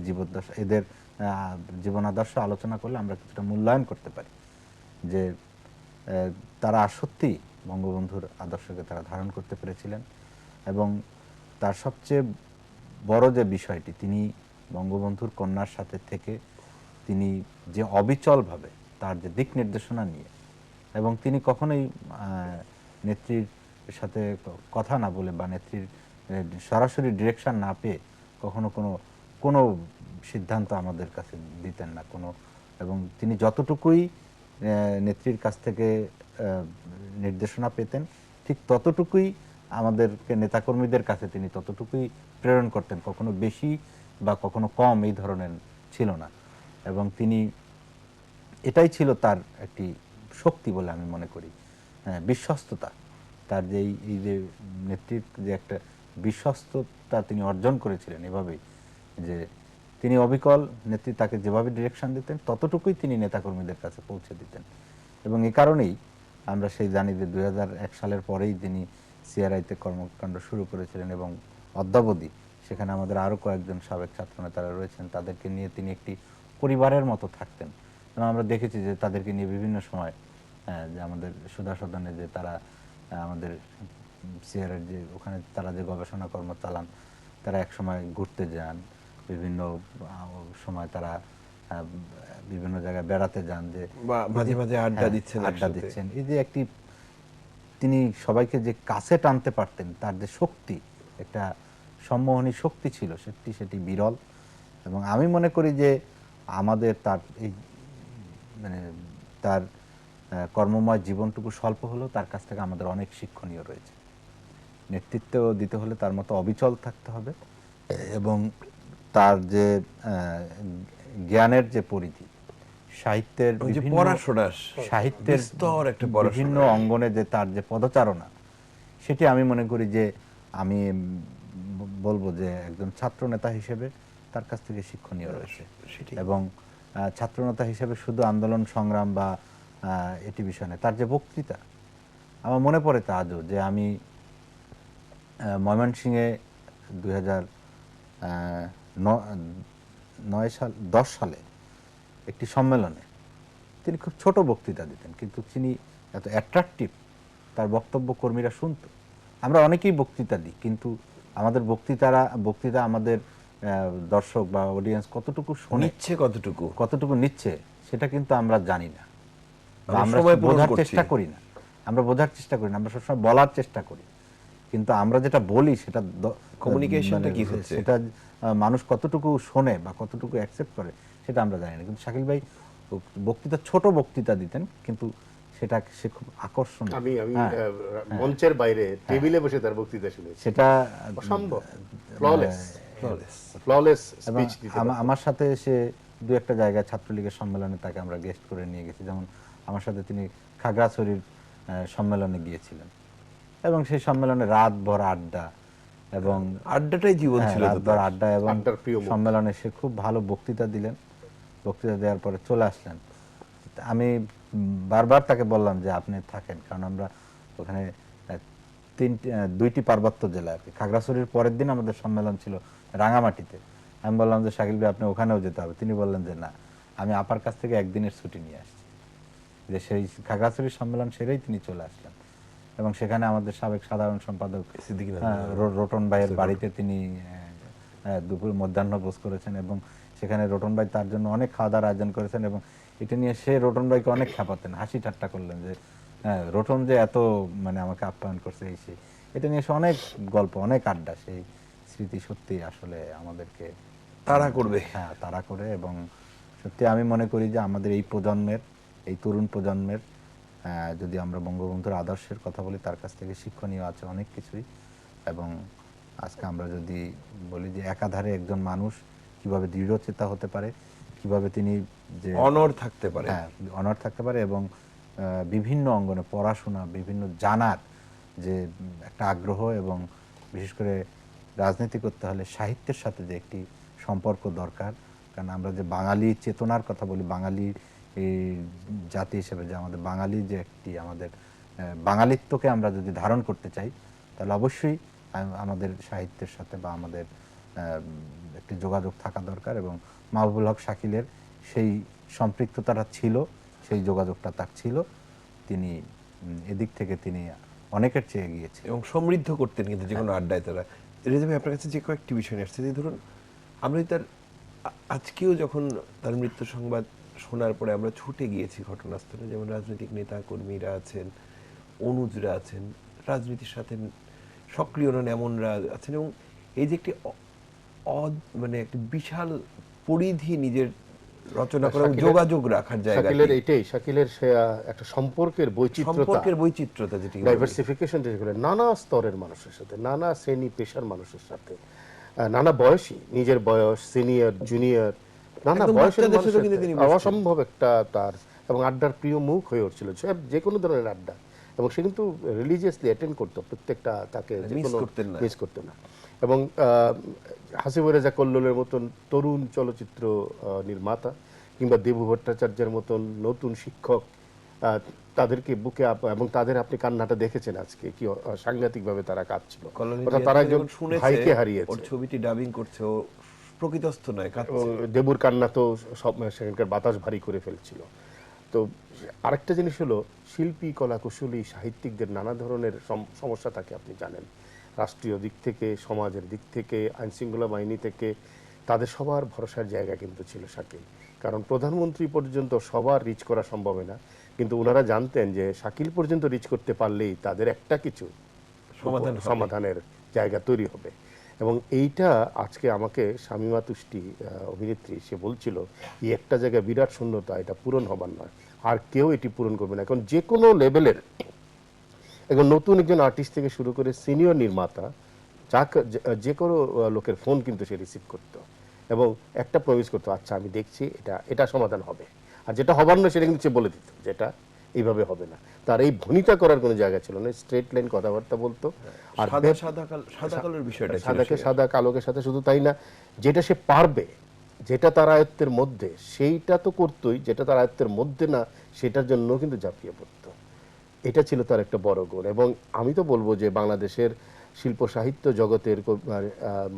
জীবন আদর্শ আলোচনা করলে আমরা কিছুটা মূল্যায়ন করতে পারি যে তারা সত্যি বঙ্গবন্ধুর আদর্শকে তারা ধারণ করতে পেরেছিলেন। এবং তার সবচেয়ে বড় যে বিষয়টি, তিনি বঙ্গবন্ধুর কন্যার সাথে থেকে তিনি যে অবিচলভাবে তার যে দিক নির্দেশনা নিয়ে, এবং তিনি কখনোই নেত্রীর সাথে কথা না বলে বা নেত্রীর সরাসরি ডিরেকশন না পেয়ে কখনো কোনো সিদ্ধান্ত আমাদের কাছে দিতেন না কোনো, এবং তিনি যতটুকুই নেত্রীর কাছ থেকে নির্দেশনা পেতেন ঠিক ততটুকুই আমাদেরকে নেতাকর্মীদের কাছে তিনি ততটুকুই প্রেরণ করতেন, কখনো বেশি বা কখনো কম এই ধরনের ছিল না। এবং তিনি এটাই ছিল তার একটি শক্তি বলে আমি মনে করি, বিশ্বস্ততা। তার যে এই যে নেত্রীর যে একটা বিশ্বস্ততা তিনি অর্জন করেছিলেন এভাবেই যে তিনি অবিকল নেত্রী তাকে যেভাবে ডিরেকশন দিতেন ততটুকুই তিনি নেতাকর্মীদের কাছে পৌঁছে দিতেন। এবং এই কারণেই আমরা সেই জানি যে 2001 সালের পরেই তিনি সিআরআইতে কর্মকাণ্ড শুরু করেছিলেন এবং অদ্যাবধি সেখানে আমাদের আরও কয়েকজন সাবেক ছাত্রনেতারা রয়েছেন, তাদেরকে নিয়ে তিনি একটি পরিবারের মতো থাকতেন। এবং আমরা দেখেছি যে তাদেরকে নিয়ে বিভিন্ন সময় যে আমাদের সুধা সদনে যে তারা আমাদের সিআরআই যে ওখানে তারা যে গবেষণা কর্ম চালান, তারা এক সময় ঘুরতে যান, বিভিন্ন সময় তারা বিভিন্ন জায়গায় বেড়াতে যান, যে মাঝে মাঝে আড্ডা দিচ্ছেন। এই যে একটি তিনি সবাইকে যে কাছে টানতে পারতেন, তার যে শক্তি, একটা সম্মোহনী শক্তি ছিল, সেটি বিরল। এবং আমি মনে করি যে আমাদের তার এই মানে তার কর্মময় জীবনটুকু স্বল্প হলেও তার কাছ থেকে আমাদের অনেক শিক্ষণীয় রয়েছে। নেতৃত্ব দিতে হলে তার মতো অবিচল থাকতে হবে, এবং তার যে জ্ঞানের যে পরিধি, সাহিত্যের বিভিন্ন অঙ্গনে যে তার যে পদচারণা, সেটি আমি মনে করি যে আমি বলবো যে একজন ছাত্র নেতা হিসেবে তার কাছ থেকে শিক্ষণীয় রয়েছে। সেটাই। এবং ছাত্রনেতা হিসেবে শুধু আন্দোলন সংগ্রাম বা এটি বিষয় নয়, তার যে বক্তৃতা আমার মনে পড়ে তা আজও, যে আমি ময়মনসিংহে 2009 সালে একটি সম্মেলনে তিনি খুব ছোট বক্তৃতা দিতেন, কিন্তু তিনি এত অ্যাট্রাকটিভ, তার বক্তব্য কর্মীরা শুনতো। আমরা অনেকেই বক্তৃতা দিই, কিন্তু আমাদের বক্তৃতা আমাদের দর্শক বা অডিয়েন্স কতটুকু নিচ্ছে কতটুকু নিচ্ছে সেটা কিন্তু আমরা জানি না, বা আমরা আমরা সময় পূরণ বোঝার করছি। চেষ্টা করি না। আমরা সবসময় বলার চেষ্টা করি, কিন্তু আমরা যেটা বলি সেটা কমিউনিকেশনটা কি হচ্ছে, সেটা মানুষ কতটুকু শোনে বা কতটুকু অ্যাকসেপ্ট করে সেটা আমরা জানি না। কিন্তু শাকিল ভাই ছোট বক্তৃতা দিতেন, কিন্তু সে খুব আকর্ষণীয়। আমি মঞ্চের বাইরে টেবিলে বসে তার বক্তৃতা শুনেছি, সেটা অসম্ভব ফ্ললেস এবং স্পিচ দিতে। আমার সাথে সে দু একটা জায়গায় ছাত্রলীগের সম্মেলনে তাকে আমরা গেস্ট করে নিয়ে গেছি, যেমন আমার সাথে তিনি খাগড়াছড়ির সম্মেলনে গিয়েছিলেন, এবং সেই সম্মেলনে রাতভর আড্ডা, এবং আড্ডাটাই জীবন ছিল তো রাতভর আড্ডা, এবং আড্ডার প্রিয় মুখ। সম্মেলনে সে খুব ভালো বক্তৃতা দিলেন। বক্তৃতা দেওয়ার পরে চলে আসলেন। আমি বারবার তাকে বললাম যে আপনি থাকেন, কারণ আমরা ওখানে দুইটি পার্বত্য জেলা আর কি। খাগড়াছড়ির পরের দিন আমাদের সম্মেলন ছিল রাঙামাটিতে। আমি বললাম যে শাকিল ভাই আপনি ওখানেও যেতে হবে। তিনি বললেন যে না, আমি আপার কাছ থেকে একদিনের ছুটি নিয়ে আসছি, যে সেই খাগড়াছড়ির সম্মেলন সেরেই তিনি চলে আসলেন। এবং সেখানে আমাদের সাবেক সাধারণ সম্পাদক রোটন ভাইয়ের বাড়িতে তিনি দুপুর মধ্যাহ্নভোজ করেছেন, এবং সেখানে রোটন ভাই তার জন্য অনেক খাওয়া দাওয়ার আয়োজন করেছেন, এবং এটা নিয়ে সে রোটন ভাইকে অনেক খেপাতেন, হাসি ঠাট্টা করলেন যে রোটন যে এত আমাকে আপ্যায়ন করছে এই সেই। এটা নিয়ে সে অনেক গল্প, অনেক আড্ডা, সেই স্মৃতি সত্যি আসলে আমাদেরকে তাড়া করে। এবং সত্যি আমি মনে করি যে আমাদের এই প্রজন্মের, এই তরুণ প্রজন্মের, যদি আমরা বঙ্গবন্ধুর আদর্শের কথা বলি, তার কাছ থেকে শিক্ষণীয় আছে অনেক কিছুই। এবং আজকে আমরা যদি বলি যে একাধারে একজন মানুষ কিভাবে দৃঢ়চেতা হতে পারে, কিভাবে তিনি যে অনড় থাকতে পারে, অনড় থাকতে পারে, এবং বিভিন্ন অঙ্গনে পড়াশোনা, বিভিন্ন জানার যে একটা আগ্রহ, এবং বিশেষ করে রাজনীতি করতে হলে সাহিত্যের সাথে যে একটি সম্পর্ক দরকার। কারণ আমরা যে বাঙালি চেতনার কথা বলি, বাঙালি জাতি হিসেবে যে আমাদের বাঙালি যে একটি আমাদের বাঙালিত্বকে আমরা যদি ধারণ করতে চাই, তাহলে অবশ্যই আমাদের সাহিত্যের সাথে বা আমাদের একটি যোগাযোগ থাকা দরকার। এবং মাহবুবুল হক শাকিলের সেই সম্পৃক্ততাটা ছিল, সেই যোগাযোগটা তার ছিল। তিনি এদিক থেকে তিনি অনেকের চেয়ে গিয়েছেন এবং সমৃদ্ধ করতেন কিন্তু যে কোনো আড্ডায় তারা। রেজা ভাই, আপনার কাছে যে কয়েকটি বিষয় আসছে, যে ধরুন আমরা তার আজকেও যখন তার মৃত্যু সংবাদ শোনার পরে আমরা ছুটে গিয়েছি ঘটনাস্থলে, যেমন রাজনৈতিক নেতা কর্মীরা আছেন, অনুজরা আছেন, রাজনীতির সাথে সক্রিয় নন এমনরা আছেন, এবং এই যে একটি একটি বিশাল পরিধি নিজের রচনা করা, যোগাযোগ রাখার জায়গা, শাকিলের একটা সম্পর্কের বৈচিত্র্যতা, যেটি ডাইভার্সিফিকেশন, যেগুলো নানা স্তরের মানুষের সাথে, নানা শ্রেণী পেশার মানুষের সাথে, নানা বয়সী, নিজের বয়স, সিনিয়র জুনিয়র, নানা বয়সের অসম্ভব একটা তার, এবং আড্ডার প্রিয় মুখ হয়ে উঠছিল, যে কোনো ধরনের আড্ডা। এবং সে কিন্তু রিলিজিয়াসলি অ্যাটেন্ড করতো প্রত্যেকটা, তাকে মিস করতেন না। এবং হাসিবুর রেজা কল্লোলের মতন তরুণ চলচ্চিত্র নির্মাতা, কিংবা দেবু ভট্টাচার্যের মতন নতুন শিক্ষক, তাদেরকে বুকে এবং তাদের আপনি কান্নাটা দেখেছেন আজকে, কি সাংঘাতিকভাবে তারা কাঁদছিল। তারা একজন ভাইকে হারিয়েছে, ছবিটি ডাবিং করছে, ও প্রকৃতস্থ নয়, দেবুর কান্না তো সব সেখানকার বাতাস ভারী করে ফেলছিল। তো আরেকটা জিনিস হলো, শিল্পী, কলা কুশলী, সাহিত্যিকদের নানা ধরনের সমস্যা থাকে, আপনি জানেন। রাষ্ট্রীয় দিক থেকে, সমাজের দিক থেকে, আইনশৃঙ্খলা বাহিনী থেকে, তাদের সবার ভরসার জায়গা কিন্তু ছিল শাকিল। কারণ প্রধানমন্ত্রী পর্যন্ত সবার রিচ করা সম্ভব না, কিন্তু ওনারা জানতেন যে শাকিল পর্যন্ত রিচ করতে পারলেই তাদের একটা কিছু সমাধানের জায়গা তৈরি হবে। এবং এইটা আজকে আমাকে শামীমা তুষ্টি অভিনেত্রী, সে বলছিল এই একটা জায়গায় বিরাট শূন্যতা, এটা পূরণ হবার নয়, আর কেউ এটি পূরণ করবে না। এখন যে কোনো লেভেলের এখন নতুন একজন আর্টিস্ট থেকে শুরু করে সিনিয়র নির্মাতা, যে কোনো লোকের ফোন কিন্তু সে রিসিভ করতো, এবং একটা প্রমিস করতো, আচ্ছা আমি দেখছি, এটা সমাধান হবে, আর যেটা হবার নয় সেটা কিন্তু সে বলে দিত, যেটা এইভাবে হবে না। তার এই ভনিতা করার কোনো জায়গা ছিল না, স্ট্রেট লাইন কথাবার্তা বলতো। আর সাদা কালোর বিষয়টা ছিল সাদাকে সাদা, কালোকে সাদা, শুধু তাই না, যেটা সে পারবে, যেটা তার আয়ত্তের মধ্যে সেইটা তো করতোই, যেটা তার আয়ত্তের মধ্যে না সেটার জন্য কিন্তু ঝাঁপিয়ে পড়তো। এটা ছিল তার একটা বড় গুণ। এবং আমি তো বলবো যে বাংলাদেশের শিল্প সাহিত্য জগতের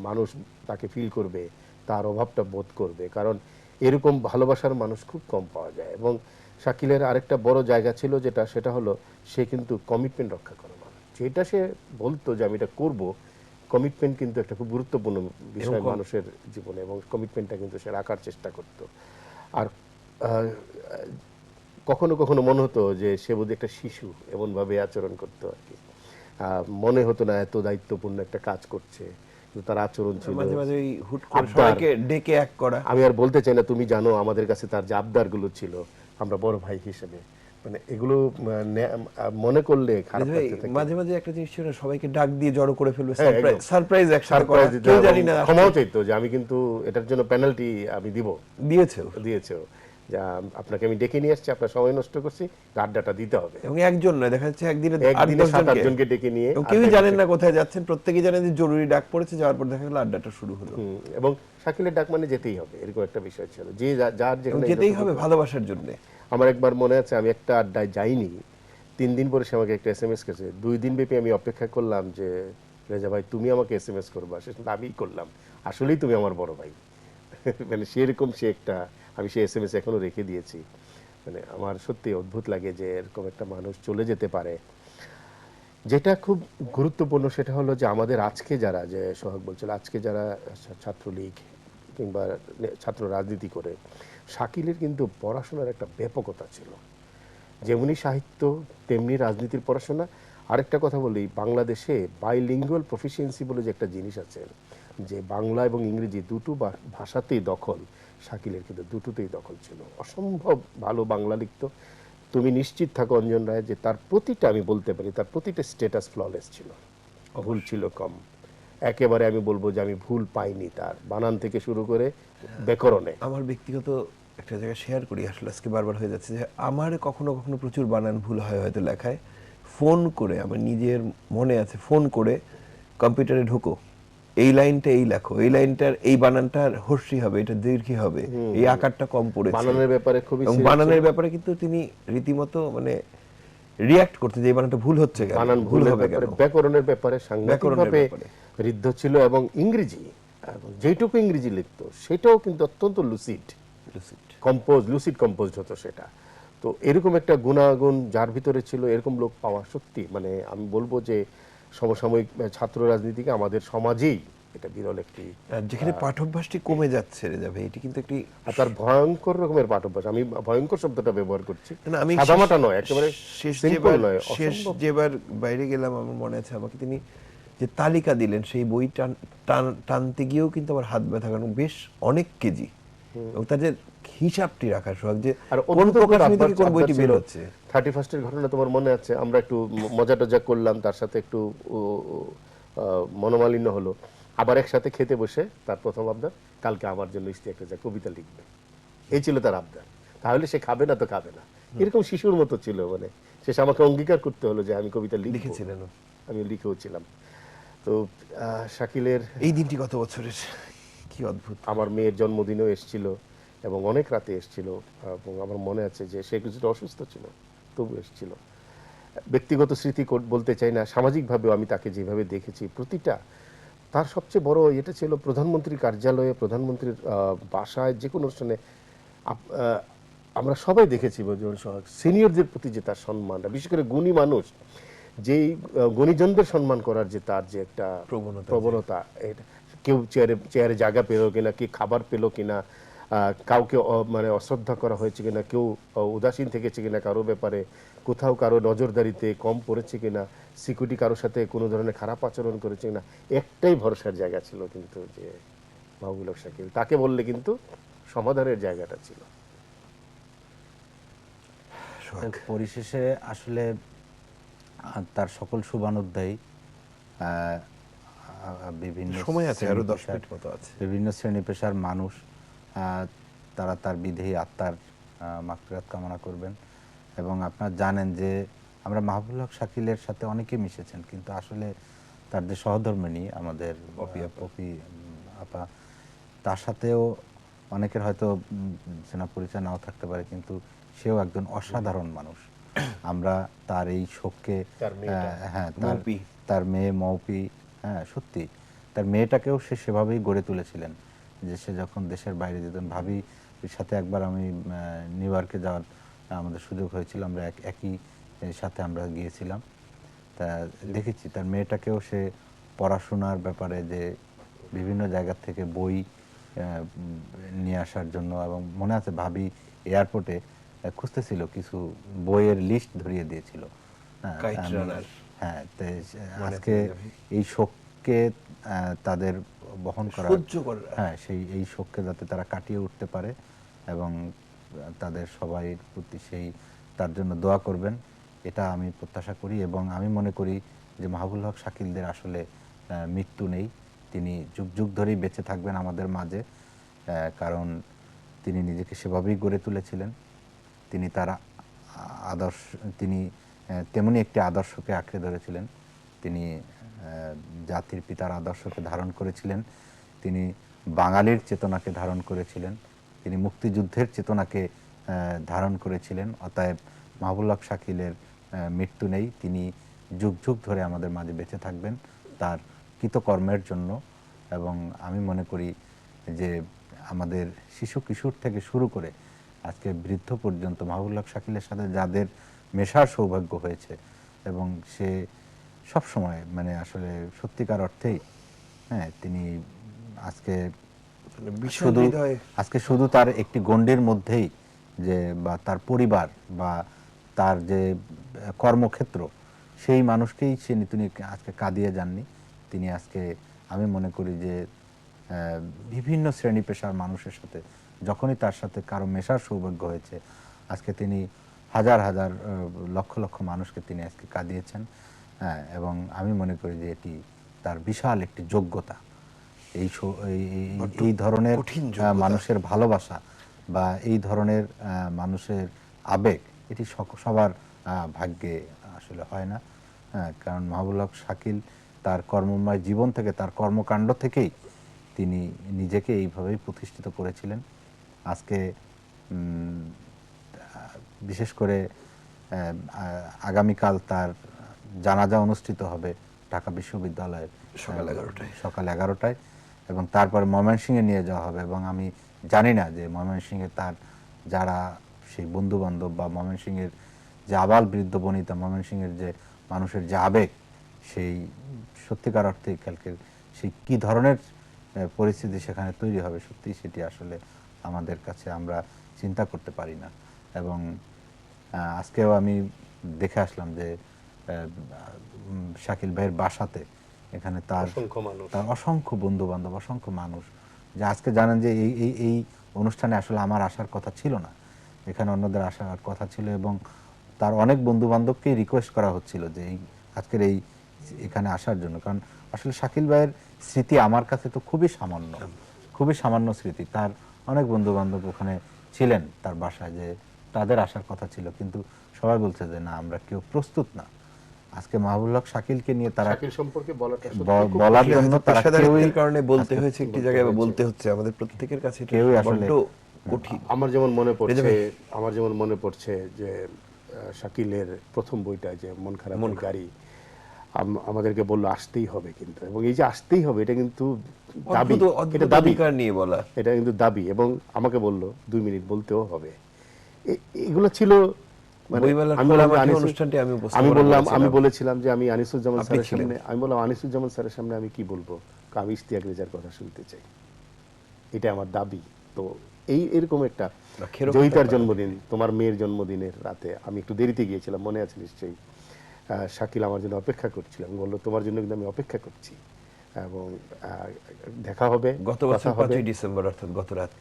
মানুষ তাকে ফিল করবে, তার অভাবটা বোধ করবে, কারণ এরকম ভালোবাসার মানুষ খুব কম পাওয়া যায়। এবং শাকিলের আরেকটা বড় জায়গা ছিল যেটা, সেটা হলো সে কিন্তু কমিটমেন্ট রক্ষা করে মানুষ, যেটা সে বলতো যে আমি এটা করব, কমিটমেন্ট কিন্তু একটা খুব গুরুত্বপূর্ণ বিষয় মানুষের জীবনে, এবং কমিটমেন্টটা কিন্তু সে রাখার চেষ্টা করতো। আর কখনো কখনো মনে হতো যে সে বোধহয় একটা শিশু, এমনভাবে আচরণ করতো আর কি। মনে হতো না এত দায়িত্বপূর্ণ একটা কাজ করছে, কিন্তু তার আচরণ ছিল মাঝে মাঝে ওই হুট করে আবদার। সবাইকে ডেকে এক করা। আমি আর বলতে চাই না, তুমি জানো আমাদের কাছে তার যে আবদারগুলো ছিল, আমরা বড় ভাই হিসেবে, মানে এগুলো মনে করলে খারাপ ভাই, লাগতে থাকে। মাঝে মাঝে একটা জিনিস ছিল না, সবাইকে ডাক দিয়ে জড়ো করে ফেলবে, হ্যাঁ, একদম। সারপ্রাইজ একসাথে করা, সারপ্রাইজ দিত, কেউ এবং জানি না ক্ষমাও চাইতো যে আমি কিন্তু এটার জন্য পেনাল্টি আমি দিব, দিয়েছেও, যা আপনাকে আমি ডেকে নিয়ে আসছি, আপনার সময় নষ্ট করছি, আড্ডাটা দিতে হবে। এবং একজন নয়, দেখা যাচ্ছে একদিনে একদিনে 8-10 7-8 জনকে জনকে ডেকে নিয়ে, এবং কেউই জানেন না কোথায় যাচ্ছেন, প্রত্যেকেই জানেন যে জরুরি ডাক পড়েছে, যাওয়ার পর দেখা গেল আড্ডাটা শুরু হলো। এবং শাকিলের ডাক মানে যেতেই হবে, এরকম একটা বিষয় ছিল, যে যার এবং যেখানে যেতেই হবে ভালোবাসার জন্য। আমার একবার মনে আছে, আমি একটা আড্ডায় যাইনি, 3 দিন পরে সে আমাকে একটা SMS করেছে। 2 দিন ব্যাপী আমি অপেক্ষা করলাম যে রেজা ভাই তুমি আমাকে SMS করবা, সেটা আমিই করলাম, আসলেই তুমি আমার বড় ভাই। মানে সেরকম সে একটা, আমি সেই SMS এখনো রেখে দিয়েছি। মানে আমার সত্যি অদ্ভুত লাগে যে এরকম একটা মানুষ চলে যেতে পারে। যেটা খুব গুরুত্বপূর্ণ সেটা হলো যে আমাদের আজকে যারা, যে সোহাগ বলছিল, আজকে যারা ছাত্রলীগ কিংবা ছাত্র রাজনীতি করে, শাকিলের কিন্তু পড়াশোনার একটা ব্যাপকতা ছিল, যেমনি সাহিত্য তেমনি রাজনীতির পড়াশোনা। আরেকটা কথা বলি, বাংলাদেশে বাইলিঙ্গুয়াল প্রফিসিয়েন্সি বলে যে একটা জিনিস আছে, যে বাংলা এবং ইংরেজি দুটো ভাষাতেই দখল, শাকিলের কিন্তু দুটোতেই দখল ছিল, অসম্ভব ভালো বাংলা লিখত। তুমি নিশ্চিত থাকো অঞ্জন রায় যে তার প্রতিটা, আমি বলতে পারি তার প্রতিটা স্ট্যাটাস ফ্ললেস ছিল, ভুল ছিল কম। একেবারে আমি বলবো যে আমি ভুল পাইনি, তার বানান থেকে শুরু করে ব্যাকরণে। আমার ব্যক্তিগত একটা জায়গায় শেয়ার করি, আসলে আজকে বারবার হয়ে যাচ্ছে যে আমার কখনো কখনো প্রচুর বানান ভুল হয় হয়তো লেখায়, ফোন করে, আমার নিজের মনে আছে, ফোন করে কম্পিউটারে ঢুকো, এই লাইনটা এই লেখো, এই লাইনটার এই বানানটার হর্ষি হবে, এটা দীর্ঘি হবে, এই আকারটা কম পড়েছে, বানানের ব্যাপারে খুবই এবং বানানের ব্যাপারে কিন্তু তিনি রীতিমতো মানে রিয়াক্ট করতে, যে এই বানানটা ভুল হচ্ছে কেন, বানান ভুল ভুলের হবে কেন, ব্যাপারে, ব্যাকরণের ব্যাপারে সাংঘাতিকভাবে ব্যাপারে। ঋদ্ধ ছিল। এবং ইংরেজি, যেটুকু ইংরেজি লিখতো সেটাও কিন্তু অত্যন্ত লুসিড কম্পোজ হতো সেটা। তো এরকম একটা গুণাগুণ যার ভিতরে ছিল, এরকম লোক পাওয়া সত্যি, মানে আমি বলবো যে সমসাময়িক ছাত্র রাজনীতিকে আমাদের সমাজেই এটা বিরল একটি, যেখানে পাঠ্যাভ্যাসটি কমে যাচ্ছে রেজা ভাই, এটি কিন্তু একটি, আর তার ভয়ঙ্কর রকমের পাঠ্যাভ্যাস, আমি ভয়ঙ্কর শব্দটা ব্যবহার করছি, না, আমি সাদামাটা নয়, একেবারে শেষ সিম্পল নয়, যেবার বাইরে গেলাম আমার মনে আছে, আমাকে তিনি যে তালিকা দিলেন, সেই বই টানতে গিয়েও কিন্তু আমার হাত ব্যথা, কারণ বেশ অনেক কেজি, এবং তার যে হিসাবটি রাখার সোহাগ, যে আর কোন প্রকাশনী থেকে কোন বইটি বের হচ্ছে। 31 ঘটনা তোমার মনে আছে, আমরা একটু মজা টজা করলাম, তার সাথে একটু মনোমালিন্য হলো, আবার একসাথে খেতে বসে তার প্রথম আবদার, কালকে আমার জন্য স্ত্রী একটা কবিতা লিখবে, এই ছিল তার আবদার। তাহলে সে খাবে না তো খাবে না, এরকম শিশুর মতো ছিল। মানে শেষে আমাকে অঙ্গীকার করতে হলো যে আমি কবিতা লিখেছিলেন, আমি লিখেও ছিলাম। তো শাকিলের এই দিনটি কত বছরের, কি অদ্ভুত। আমার মেয়ের জন্মদিনেও এসেছিল, এবং অনেক রাতে এসেছিল, এবং আমার মনে আছে যে সে কিছুটা অসুস্থ ছিল, তবু এসেছিল। ব্যক্তিগত স্মৃতি বলতে চাই না, সামাজিকভাবেও আমি তাকে যেভাবে দেখেছি, প্রতিটা তার সবচেয়ে বড় এটা ছিল প্রধানমন্ত্রীর কার্যালয়ে, প্রধানমন্ত্রীর বাসায়, যে কোনো অনুষ্ঠানে আমরা সবাই দেখেছি সিনিয়রদের প্রতি যে তার সম্মানটা, বিশেষ করে গুণী মানুষ, যেই গুণীজনদের সম্মান করার যে তার যে একটা প্রবণতা, এটা কেউ চেয়ারে জায়গা পেল কিনা, কি খাবার পেল কিনা, কাউকে মানে অশ্রদ্ধা করা হয়েছে কিনা, কেউ উদাসীন থেকেছে কিনা কারো ব্যাপারে, কোথাও কারো নজরদারিতে কম পড়েছে কিনা, সিকিউরিটি কারোর সাথে কোনো ধরনের খারাপ আচরণ করেছে কিনা, একটাই ভরসার জায়গা ছিল কিন্তু, যে মাহবুবুল হক শাকিল, তাকে বললে কিন্তু সমাধানের জায়গাটা ছিল। পরিশেষে আসলে তার সকল শুভানুধ্যায়ী, বিভিন্ন সময় আছে, আরো 10 মিনিট মতো আছে, বিভিন্ন শ্রেণী পেশার মানুষ তারা তার বিদেহী আত্মার মাগফিরাত কামনা করবেন, এবং আপনারা জানেন যে আমরা মাহবুবুল হক শাকিলের সাথে অনেকে মিশেছেন, কিন্তু আসলে তার যে সহধর্মিণী আমাদের পপি আপা, তার সাথেও অনেকের হয়তো চেনা পরিচয় নাও থাকতে পারে, কিন্তু সেও একজন অসাধারণ মানুষ। আমরা তার এই শোককে হ্যাঁ তার মেয়ে মৌপি, হ্যাঁ সত্যি তার মেয়েটাকেও সে সেভাবেই গড়ে তুলেছিলেন, যে সে যখন দেশের বাইরে যেতেন, ভাবির সাথে একবার আমি নিউ ইয়র্কে যাওয়ার আমাদের সুযোগ হয়েছিল, আমরা একই সাথে আমরা গিয়েছিলাম। তা দেখেছি তার মেয়েটাকেও সে পড়াশোনার ব্যাপারে যে বিভিন্ন জায়গা থেকে বই নিয়ে আসার জন্য, এবং মনে আছে ভাবি এয়ারপোর্টে খুঁজতেছিল কিছু বইয়ের লিস্ট ধরিয়ে দিয়েছিল। হ্যাঁ, আজকে এই শোককে তাদের বহন করা, হ্যাঁ এই শোককে যাতে তারা কাটিয়ে উঠতে পারে, এবং তাদের সবাই প্রতি সেই তার জন্য দোয়া করবেন, এটা আমি প্রত্যাশা করি। এবং আমি মনে করি যে মাহবুবুল হক শাকিলদের আসলে মৃত্যু নেই, তিনি যুগ যুগ ধরেই বেঁচে থাকবেন আমাদের মাঝে, কারণ তিনি নিজেকে সেভাবেই গড়ে তুলেছিলেন। তিনি তার আদর্শ, তিনি তেমনি একটি আদর্শকে আঁকড়ে ধরেছিলেন। তিনি জাতির পিতার আদর্শকে ধারণ করেছিলেন, তিনি বাঙালির চেতনাকে ধারণ করেছিলেন, তিনি মুক্তিযুদ্ধের চেতনাকে ধারণ করেছিলেন। অতএব মাহবুবুল হক শাকিলের মৃত্যু নেই, তিনি যুগ যুগ ধরে আমাদের মাঝে বেঁচে থাকবেন তার কৃতকর্মের জন্য। এবং আমি মনে করি যে আমাদের শিশু কিশোর থেকে শুরু করে আজকে বৃদ্ধ পর্যন্ত মাহবুবুল হক শাকিলের সাথে যাদের মেশার সৌভাগ্য হয়েছে, এবং সে সব সময় মানে আসলে সত্যিকার অর্থেই, হ্যাঁ তিনি আজকে শুধু তার একটি গণ্ডির মধ্যেই যে বা তার পরিবার বা তার যে কর্মক্ষেত্র, সেই মানুষকেই তিনি আজকে কাঁদিয়ে যাননি। তিনি আজকে আমি মনে করি যে বিভিন্ন শ্রেণী পেশার মানুষের সাথে যখনই তার সাথে কারো মেশার সৌভাগ্য হয়েছে, আজকে তিনি হাজার হাজার লক্ষ লক্ষ মানুষকে তিনি আজকে কাঁদিয়েছেন। হ্যাঁ, এবং আমি মনে করি যে এটি তার বিশাল একটি যোগ্যতা। এই ধরনের মানুষের ভালোবাসা বা এই ধরনের মানুষের আবেগ, এটি সবার ভাগ্যে আসলে হয় না। কারণ মাহবুবুল হক শাকিল তার কর্মময় জীবন থেকে, তার কর্মকাণ্ড থেকেই তিনি নিজেকে এইভাবেই প্রতিষ্ঠিত করেছিলেন। আজকে বিশেষ করে আগামীকাল তার জানাজা অনুষ্ঠিত হবে ঢাকা বিশ্ববিদ্যালয়ের সকাল 11টায়, এবং তারপরে ময়মনসিংহে নিয়ে যাওয়া হবে। এবং আমি জানি না যে ময়মনসিংহে তার যারা সেই বন্ধু বান্ধব বা ময়মনসিংহের যে আবাল বৃদ্ধ বনিতা, ময়মনসিংহের যে মানুষের যে আবেগ, সেই সত্যিকার অর্থে কালকে সেই কী ধরনের পরিস্থিতি সেখানে তৈরি হবে, সত্যি সেটি আসলে আমাদের কাছে আমরা চিন্তা করতে পারি না। এবং আজকেও আমি দেখে আসলাম যে শাকিল ভাইয়ের বাসাতে, এখানে তার অসংখ্য বন্ধু বান্ধব, অসংখ্য মানুষ, যে আজকে জানেন যে এই অনুষ্ঠানে আসলে আমার আসার কথা ছিল না, এখানে অন্যদের আসার কথা ছিল, এবং তার অনেক বন্ধু বান্ধবকেই রিকোয়েস্ট করা হচ্ছিল যে আজকের এখানে আসার জন্য। কারণ আসলে শাকিল ভাইয়ের স্মৃতি আমার কাছে তো খুবই সামান্য স্মৃতি। তার অনেক বন্ধু বান্ধব ওখানে ছিলেন তার বাসায়, যে তাদের আসার কথা ছিল, কিন্তু সবাই বলছে যে না, আমরা কেউ প্রস্তুত না। আজকে মাহবুবুল হক শাকিলকে নিয়ে তারা সম্পর্কে বলার জন্য পেশাদারিত্বের কারণে বলতে হয়েছে একটি জায়গায়, বলতে হচ্ছে আমাদের প্রত্যেকের কাছে কেউই আসলে কঠিন। আমার যেমন মনে পড়ছে যে শাকিলের প্রথম বইটা যে মন খারাপ গাড়ি, আমাদেরকে বললো আসতেই হবে, কিন্তু এবং এই যে আসতেই হবে এটা কিন্তু দাবি, এটা দাবি নিয়ে বলা, এটা কিন্তু দাবি, এবং আমাকে বললো 2 মিনিট বলতেও হবে। এগুলো ছিল আমি বলেছিলাম যে আমি আনিসুজ্জামান স্যারের সামনে, আমি বললাম আনিসুজ্জামান স্যারের সামনে আমি কি বলবো, আমি ইশতিয়াক রেজার কথা শুনতে চাই, এটা আমার দাবি। তো এরকম একটা জয়িতার জন্মদিন, তোমার মেয়ের জন্মদিনের রাতে আমি একটু দেরিতে গিয়েছিলাম, মনে আছে নিশ্চয়ই। শাকিল আমার জন্য অপেক্ষা করছিলাম, বললো তোমার জন্য কিন্তু আমি অপেক্ষা করছি, এবং দেখা হবে গত বছর 5ই ডিসেম্বর, অর্থাৎ গত রাত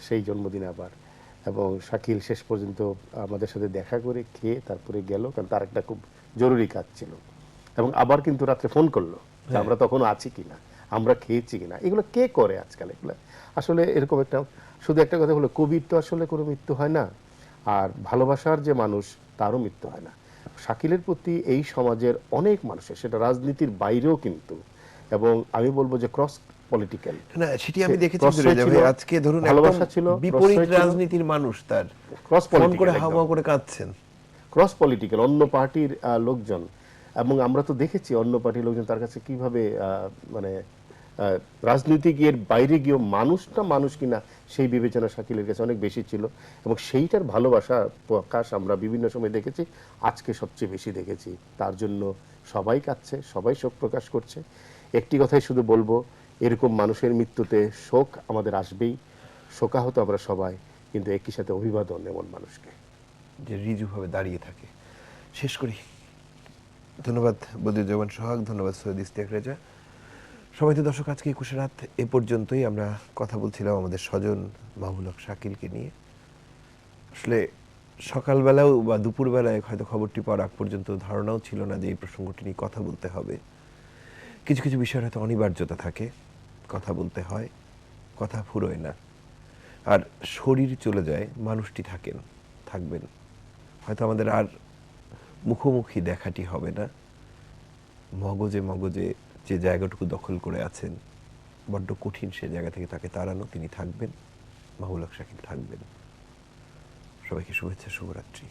সেই জন্মদিন আবার। এবং শাকিল শেষ পর্যন্ত আমাদের সাথে দেখা করে খেয়ে তারপরে গেল, কারণ তার একটা খুব জরুরি কাজ ছিল। এবং আবার কিন্তু রাত্রে ফোন করলো যে আমরা তখনও আছি কিনা, আমরা খেয়েছি কিনা। এগুলো কে করে আজকাল? এগুলো আসলে এরকম একটা, শুধু একটা কথা হলো, কবির তো আসলে কোনো মৃত্যু হয় না, আর ভালোবাসার যে মানুষ তারও মৃত্যু হয় না। শাকিলের প্রতি এই সমাজের অনেক মানুষের, সেটা রাজনীতির বাইরেও কিন্তু, এবং আমি বলবো যে ক্রস পলিটিক্যাল, না সেটি আমি দেখেছি প্রশ্রয় ফিরোজা ছিল, ভাই, আজকে ধরুন ভালোবাসা একদম ছিল, বিপরীত প্রশ্রয় ছিল, রাজনীতির মানুষ তার ক্রস ফোন করে পলিটিক্যাল, হাওয়া করে কাঁদছেন। ক্রস পলিটিক্যাল, অন্য পার্টির লোকজন, এবং আমরা তো দেখেছি অন্য পার্টির লোকজন তার কাছে কিভাবে মানে রাজনীতিকের বাইরে গিয়েও মানুষটা মানুষ কিনা সেই বিবেচনা শাকিলের কাছে অনেক বেশি ছিল, এবং সেইটার ভালোবাসা প্রকাশ আমরা বিভিন্ন সময় দেখেছি, আজকে সবচেয়ে বেশি দেখেছি। তার জন্য সবাই কাঁদছে, সবাই শোক প্রকাশ করছে। একটি কথাই শুধু বলবো, এরকম মানুষের মৃত্যুতে শোক আমাদের আসবেই, শোকাহত আমরা সবাই, কিন্তু একই সাথে অভিবাদন এমন মানুষকে। যে ঋজুভাবে দাঁড়িয়ে থাকে। শেষ করি। ধন্যবাদ বদিউজ্জামান সোহাগ, ধন্যবাদ সৈয়দ ইশতিয়াক রেজা। সবাই তো দর্শক, আজকে 21 রাত এ পর্যন্তই। আমরা কথা বলছিলাম আমাদের স্বজন মাহবুল হক শাকিলকে নিয়ে। আসলে সকালবেলাও বা দুপুরবেলায় হয়তো খবরটি পাওয়ার আগ পর্যন্ত ধারণাও ছিল না যে এই প্রসঙ্গটি নিয়ে কথা বলতে হবে। কিছু কিছু বিষয়ের হয়তো অনিবার্যতা থাকে, কথা বলতে হয়, কথা ফুরোয় না। আর শরীর চলে যায়, মানুষটি থাকবেন। হয়তো আমাদের আর মুখোমুখি দেখাটি হবে না। মগজে মগজে যে জায়গাটুকু দখল করে আছেন, বড্ড কঠিন সে জায়গা থেকে তাকে তাড়ানো। তিনি থাকবেন, মাহবুল হক শাকিল থাকবেন। সবাইকে শুভেচ্ছা, শুভরাত্রি।